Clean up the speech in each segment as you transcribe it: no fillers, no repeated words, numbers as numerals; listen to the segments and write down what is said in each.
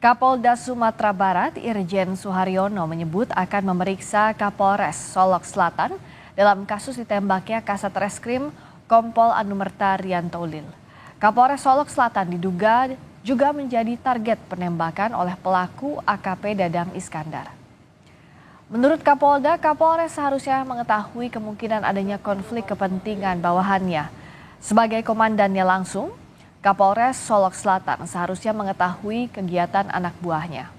Kapolda Sumatera Barat Irjen Suharyono menyebut akan memeriksa Kapolres Solok Selatan dalam kasus ditembaknya Kasat Reskrim Kompol Anumerta Rianto Ulil. Kapolres Solok Selatan diduga juga menjadi target penembakan oleh pelaku AKP Dadang Iskandar. Menurut Kapolda, Kapolres seharusnya mengetahui kemungkinan adanya konflik kepentingan bawahannya. Sebagai komandannya langsung, Kapolres Solok Selatan seharusnya mengetahui kegiatan anak buahnya.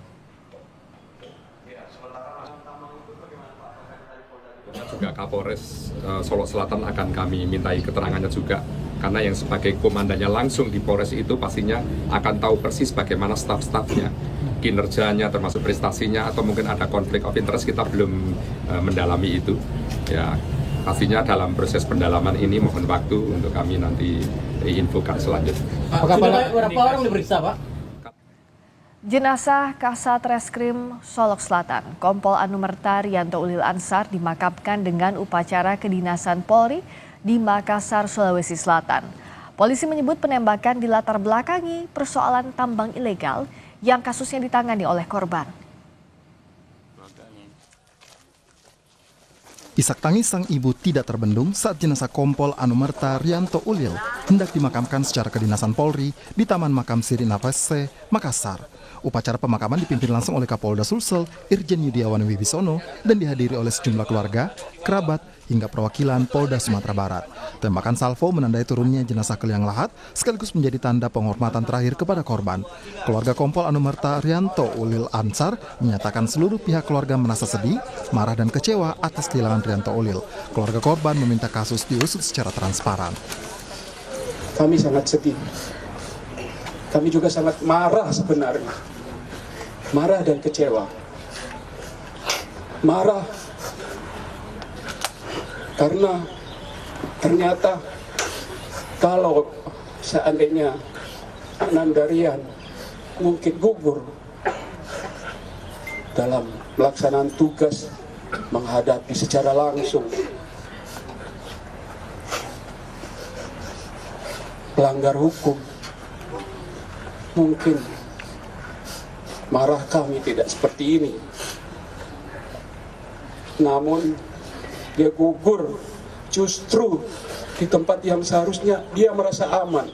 Juga Kapolres Solok Selatan akan kami mintai keterangannya juga, karena yang sebagai komandannya langsung di Polres itu pastinya akan tahu persis bagaimana staf-stafnya, kinerjanya termasuk prestasinya, atau mungkin ada konflik of interest, kita belum mendalami itu. Ya, pastinya dalam proses pendalaman ini mohon waktu untuk kami nanti infokan selanjutnya. Berapa orang diperiksa, Pak? Jenazah Kasat Reskrim Solok Selatan, Kompol Anumerta Rianto Ulil Ansar dimakamkan dengan upacara kedinasan Polri di Makassar, Sulawesi Selatan. Polisi menyebut penembakan dilatar belakangi persoalan tambang ilegal yang kasusnya ditangani oleh korban. Isak tangis sang ibu tidak terbendung saat jenazah Kompol Anumerta Rianto Ulil hendak dimakamkan secara kedinasan Polri di Taman Makam Sirina Vese, Makassar. Upacara pemakaman dipimpin langsung oleh Kapolda Sulsel, Irjen Yudiawan Wibisono, dan dihadiri oleh sejumlah keluarga, kerabat, hingga perwakilan Polda Sumatera Barat. Tembakan salvo menandai turunnya jenazah ke liang lahat, sekaligus menjadi tanda penghormatan terakhir kepada korban. Keluarga Kompol Anumerta Rianto Ulil Ansar menyatakan seluruh pihak keluarga merasa sedih, marah dan kecewa atas kehilangan Rianto Ulil. Keluarga korban meminta kasus diusut secara transparan. Kami sangat sedih. Kami juga sangat marah sebenarnya. Marah dan kecewa. Marah karena ternyata kalau seandainya Anandarian mungkin gugur dalam pelaksanaan tugas menghadapi secara langsung pelanggar hukum, mungkin marah kami tidak seperti ini. Namun dia gugur justru di tempat yang seharusnya dia merasa aman.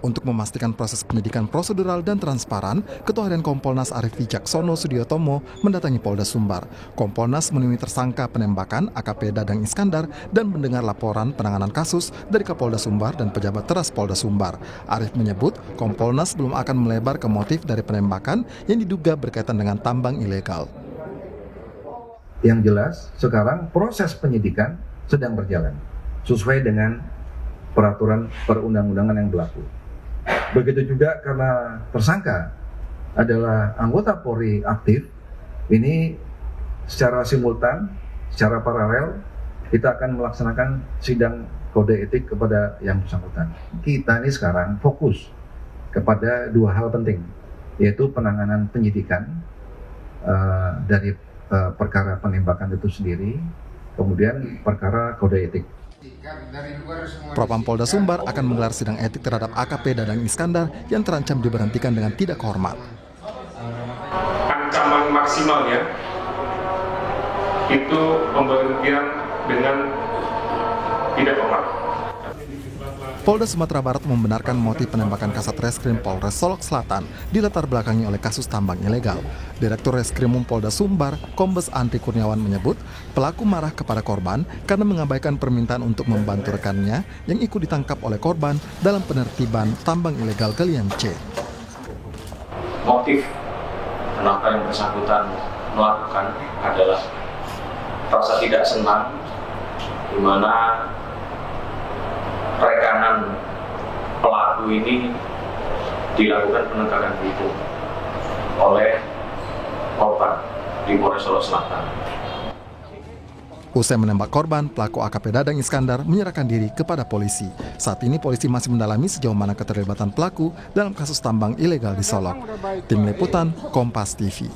Untuk memastikan proses penyidikan prosedural dan transparan, Ketua Harian Kompolnas Arief Wijaksono Sudiotomo mendatangi Polda Sumbar. Kompolnas menemui tersangka penembakan AKP Dadang Iskandar dan mendengar laporan penanganan kasus dari Kapolda Sumbar dan pejabat teras Polda Sumbar. Arief menyebut Kompolnas belum akan melebar ke motif dari penembakan yang diduga berkaitan dengan tambang ilegal. Yang jelas sekarang proses penyidikan sedang berjalan sesuai dengan peraturan perundang-undangan yang berlaku. Begitu juga karena tersangka adalah anggota Polri aktif, ini secara simultan, secara paralel kita akan melaksanakan sidang kode etik kepada yang bersangkutan. Kita ini sekarang fokus kepada dua hal penting, yaitu penanganan penyidikan dari perkara penembakan itu sendiri, kemudian perkara kode etik. Propam Polda Sumbar akan menggelar sidang etik terhadap AKP Dadang Iskandar yang terancam diberhentikan dengan tidak hormat. Ancaman maksimalnya itu pemberhentian dengan tidak hormat. Polda Sumatera Barat membenarkan motif penembakan Kasat Reskrim Polres Solok Selatan dilatar belakangi oleh kasus tambang ilegal. Direktur Reskrimum Polda Sumbar, Kombes Andri Kurniawan menyebut pelaku marah kepada korban karena mengabaikan permintaan untuk membantu rekannya yang ikut ditangkap oleh korban dalam penertiban tambang ilegal galian C. Motif kenapa yang bersangkutan melakukan adalah rasa tidak senang, di mana rekanan pelaku ini dilakukan penegakan hukum oleh korban di Polres Solok Selatan. Usai menembak korban, pelaku AKP Dadang Iskandar menyerahkan diri kepada polisi. Saat ini polisi masih mendalami sejauh mana keterlibatan pelaku dalam kasus tambang ilegal di Solok. Tim Liputan, Kompas TV.